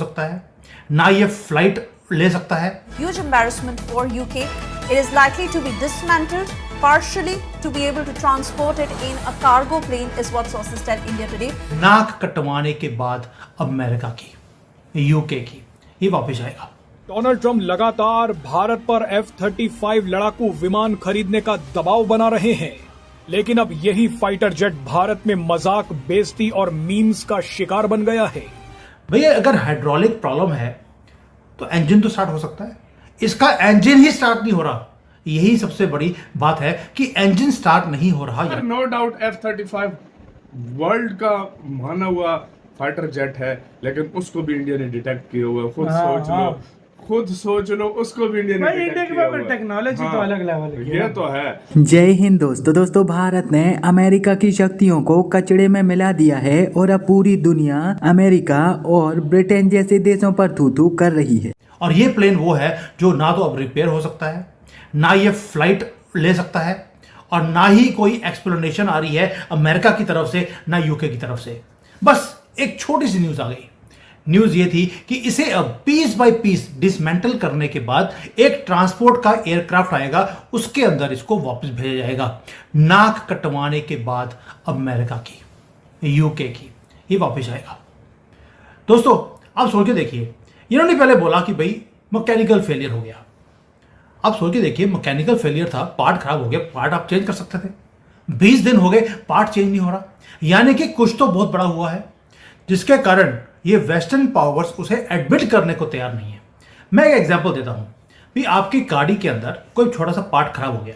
सकता है, ना ये फ्लाइट ले सकता है। Huge embarrassment for UK. It is likely to be dismantled partially to be able to transport it in a cargo plane is what sources tell India Today. नाक कटवाने के बाद अमेरिका की, यूके की, ये वापस आएगा। डोनाल्ड ट्रंप लगातार भारत पर F-35 लड़ाकू विमान खरीदने का दबाव बना रहे हैं, लेकिन अब यही फाइटर जेट भारत में मजाक, बेइज्जती और मीम्स का शिकार बन गया है। भैया अगर हाइड्रोलिक प्रॉब्लम है तो इंजन तो स्टार्ट हो सकता है, इसका इंजन ही स्टार्ट नहीं हो रहा। यही सबसे बड़ी बात है कि इंजन स्टार्ट नहीं हो रहा। नो डाउट F-35 वर्ल्ड का माना हुआ फाइटर जेट है, लेकिन उसको भी इंडिया ने डिटेक्ट किया हुआ है। खुद सोच लो उसको भी इंडिया ने डिटेक्ट किया हुआ है। टेक्नोलॉजी तो अलग लेवल की ये तो है। जय हिंद दोस्तों, भारत ने अमेरिका की शक्तियों को कचड़े में मिला दिया है और अब पूरी दुनिया अमेरिका और ब्रिटेन जैसे देशों पर थू थू कर रही है। और ये प्लेन वो है जो ना तो अब रिपेयर हो सकता है, ना ये फ्लाइट ले सकता है, और ना ही कोई एक्सप्लेनेशन आ रही है अमेरिका की तरफ से, ना यूके की तरफ से। बस एक छोटी सी न्यूज आ गई। न्यूज ये थी कि इसे अब पीस बाय पीस डिसमेंटल करने के बाद एक ट्रांसपोर्ट का एयरक्राफ्ट आएगा, उसके अंदर इसको वापस भेजा जाएगा। नाक कटवाने के बाद अमेरिका की, यूके की, ये वापस आएगा। दोस्तों आप सोच के देखिए, इन्होंने पहले बोला कि भाई मैकेनिकल फेलियर हो गया। अब सोच के देखिए, मैकेनिकल फेलियर था, पार्ट खराब हो गया, पार्ट आप चेंज कर सकते थे। 20 दिन हो गए, पार्ट चेंज नहीं हो रहा, यानी कि कुछ तो बहुत बड़ा हुआ है, जिसके कारण ये वेस्टर्न पावर्स उसे एडमिट करने को तैयार नहीं है। मैं एक एग्जांपल देता हूं भी, आपकी गाड़ी के अंदर कोई छोटा सा पार्ट खराब हो गया,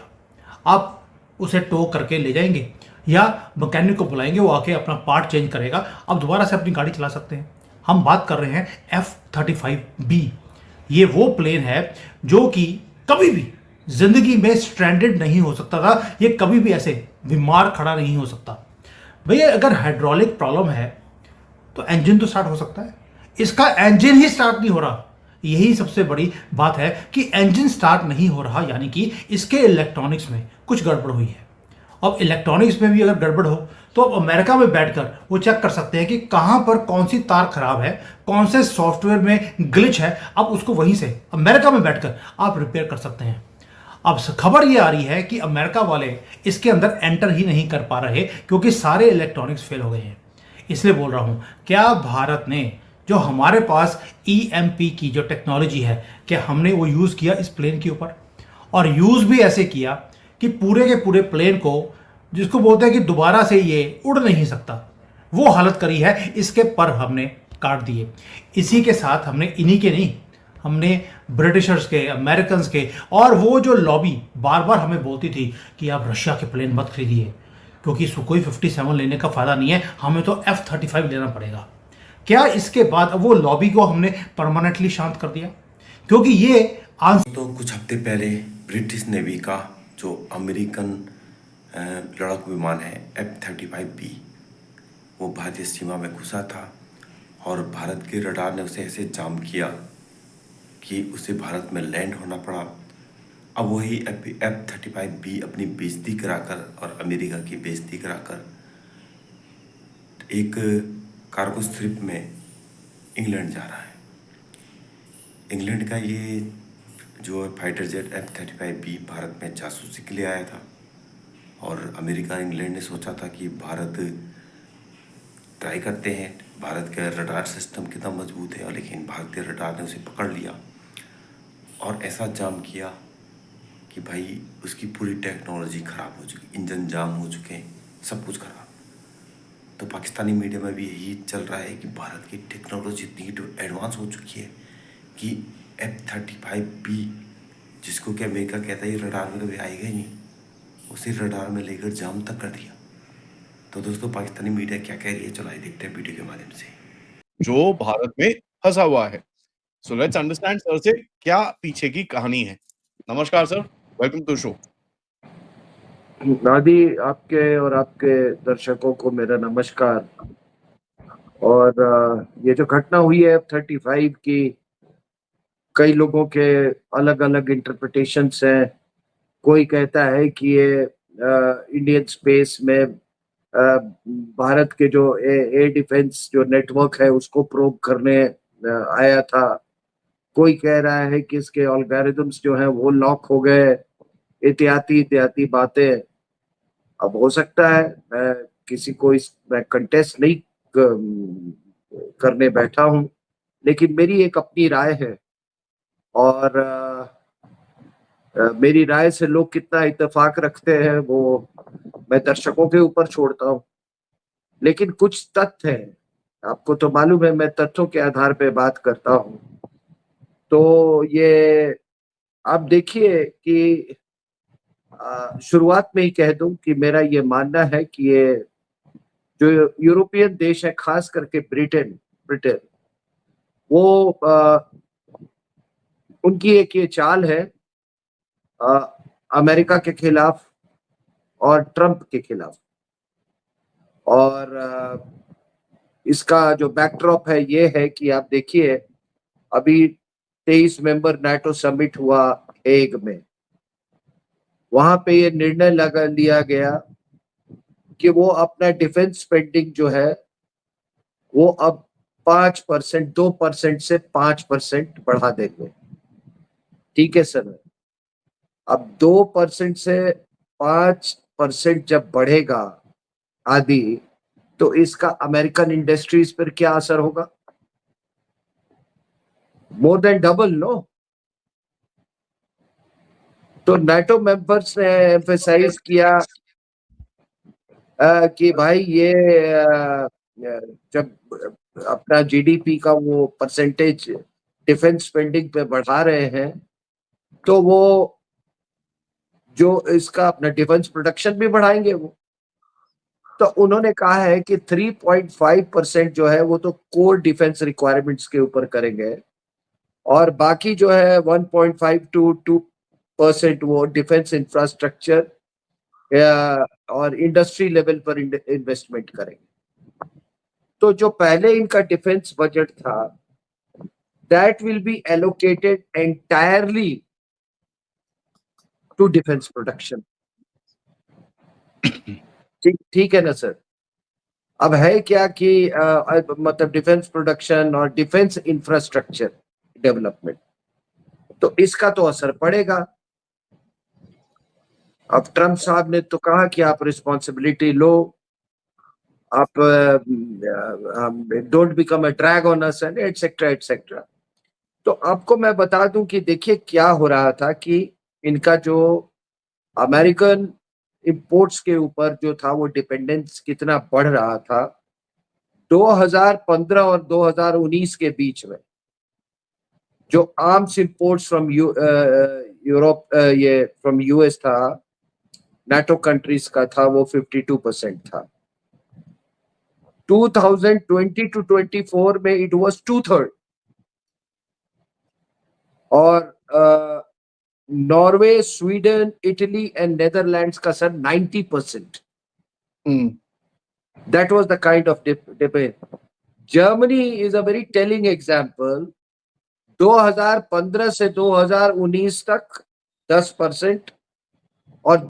आप उसे टो करके ले जाएंगे या मैकेनिक को बुलाएंगे, वो आके अपना पार्ट चेंज करेगा, आप दोबारा से अपनी गाड़ी चला सकते हैं। हम बात कर रहे हैं F-35B। ये वो प्लेन है जो कि कभी भी जिंदगी में स्ट्रैंडेड नहीं हो सकता था, ये कभी भी ऐसे बीमार खड़ा नहीं हो सकता। भैया अगर हाइड्रोलिक प्रॉब्लम है तो इंजन तो स्टार्ट हो सकता है, इसका इंजन ही स्टार्ट नहीं हो रहा। यही सबसे बड़ी बात है कि इंजन स्टार्ट नहीं हो रहा, यानी कि इसके इलेक्ट्रॉनिक्स में कुछ गड़बड़ हुई है। अब इलेक्ट्रॉनिक्स में भी अगर गड़बड़ हो तो अब अमेरिका में बैठकर वो चेक कर सकते हैं कि कहां पर कौन सी तार खराब है, कौन से सॉफ्टवेयर में ग्लिच है, अब उसको वहीं से अमेरिका में बैठकर आप रिपेयर कर सकते हैं। अब खबर ये आ रही है कि अमेरिका वाले इसके अंदर एंटर ही नहीं कर पा रहे क्योंकि सारे इलेक्ट्रॉनिक्स फेल हो गए हैं। इसलिए बोल रहा हूं, क्या भारत ने जो हमारे पास EMP की जो टेक्नोलॉजी है, क्या हमने वो यूज किया इस प्लेन के ऊपर? और यूज भी ऐसे किया कि पूरे के पूरे प्लेन को, जिसको बोलते हैं कि दोबारा से ये उड़ नहीं सकता, वो हालत करी है, इसके पर हमने काट दिए। इसी के साथ हमने इन्हीं के नहीं, हमने ब्रिटिशर्स के, अमेरिकन के, और वो जो लॉबी बार बार हमें बोलती थी कि आप रशिया के प्लेन मत खरीदिए क्योंकि सुकोई 57 लेने का फायदा नहीं है, हमें तो F-35 लेना पड़ेगा। क्या इसके बाद वो लॉबी को हमने परमानेंटली शांत कर दिया? क्योंकि ये तो कुछ हफ्ते पहले ब्रिटिश नेवी का जो अमेरिकन लड़ाकू विमान है F-35B, वो भारतीय सीमा में घुसा था और भारत के रडार ने उसे ऐसे जाम किया कि उसे भारत में लैंड होना पड़ा। अब वही F-35B अपनी बेइज्जती कराकर और अमेरिका की बेइज्जती कराकर एक कार्गो शिप में इंग्लैंड जा रहा है। इंग्लैंड का ये जो फाइटर जेट F-35B भारत में जासूसी के लिए आया था और अमेरिका इंग्लैंड ने सोचा था कि भारत ट्राई करते हैं, भारत का रडार सिस्टम कितना मजबूत है, लेकिन भारतीय रडार ने उसे पकड़ लिया और ऐसा जाम किया कि भाई उसकी पूरी टेक्नोलॉजी ख़राब हो चुकी, इंजन जाम हो चुके हैं, सब कुछ ख़राब। तो पाकिस्तानी मीडिया में भी यही चल रहा है कि भारत की टेक्नोलॉजी इतनी एडवांस हो चुकी है कि F-35B, जिसको कि अमेरिका कहता है रडार में कभी आएगा ही नहीं, उसे रडार में लेकर जाम तक कर दिया। तो दोस्तों पाकिस्तानी मीडिया क्या कह रही है, चलो आइए देखते हैं वीडियो के माध्यम से। जो भारत में फंसा हुआ है। सो लेट्स अंडरस्टैंड सर से क्या पीछे की कहानी है। नमस्कार सर, वेलकम टू शो। नादी, आपके और आपके दर्शकों को मेरा नमस्कार। और ये जो घटना हुई है F-35 की, कई लोगों के अलग अलग इंटरप्रिटेशंस हैं। कोई कहता है कि ये इंडियन स्पेस में भारत के जो एयर डिफेंस जो नेटवर्क है उसको प्रोब करने आया था, कोई कह रहा है कि इसके एल्गोरिथम्स जो हैं वो लॉक हो गए, इत्यादि बातें। अब हो सकता है, मैं किसी को मैं कंटेस्ट नहीं करने बैठा हूं, लेकिन मेरी एक अपनी राय है, और मेरी राय से लोग कितना इत्तेफाक रखते हैं वो मैं दर्शकों के ऊपर छोड़ता हूं। लेकिन कुछ तथ्य हैं, आपको तो मालूम है मैं तथ्यों के आधार पे बात करता हूं। तो ये आप देखिए कि शुरुआत में ही कह दूं कि मेरा ये मानना है कि ये जो यूरोपियन देश है, खास करके ब्रिटेन वो उनकी एक ये चाल है अमेरिका के खिलाफ और ट्रंप के खिलाफ। और इसका जो बैकड्रॉप है ये है कि आप देखिए, अभी 23 मेंबर नाटो समिट हुआ हेग में। वहां पे ये निर्णय लिया गया कि वो अपना डिफेंस स्पेंडिंग जो है वो अब 5%, 2% से 5% बढ़ा देंगे। ठीक है सर। अब 2% से 5% जब बढ़ेगा आदि, तो इसका अमेरिकन इंडस्ट्रीज पर क्या असर होगा? More than double, no? तो नाटो मेंबर्स ने एम्फेसाइज किया कि भाई ये जब अपना जीडीपी का वो परसेंटेज डिफेंस स्पेंडिंग पे बढ़ा रहे हैं, तो वो जो इसका अपना डिफेंस प्रोडक्शन भी बढ़ाएंगे वो। तो उन्होंने कहा है कि 3.5% जो है वो तो कोर डिफेंस रिक्वायरमेंट्स के ऊपर करेंगे, और बाकी जो है 1.5 to 2% वो डिफेंस इंफ्रास्ट्रक्चर और इंडस्ट्री लेवल पर इन्वेस्टमेंट करेंगे। तो जो पहले इनका डिफेंस बजट था, that will be allocated entirely to defence production. ठीक है ना सर? अब है क्या कि मतलब डिफेंस प्रोडक्शन और डिफेंस इंफ्रास्ट्रक्चर डेवलपमेंट, तो इसका तो असर पड़ेगा। अब ट्रम्प साहब ने तो कहा कि आप रिस्पॉन्सिबिलिटी लो, आप don't become a drag on us and etcetera etcetera. तो आपको मैं बता दूं कि देखिए क्या हो रहा था कि इनका जो अमेरिकन इंपोर्ट्स के ऊपर जो था वो डिपेंडेंस कितना बढ़ रहा था। 2015 और 2019 के बीच में जो आर्म्स इंपोर्ट्स फ्रॉम यूरोप ये फ्रॉम यूएस था, नाटो कंट्रीज का था, वो 52% था। 2020 to 24 में इट वाज 2/3, और Norway, Sweden, Italy and Netherlands का sir 90%। That was the kind of debate. Germany is a very telling example. 2015 से 2019 तक 10%, और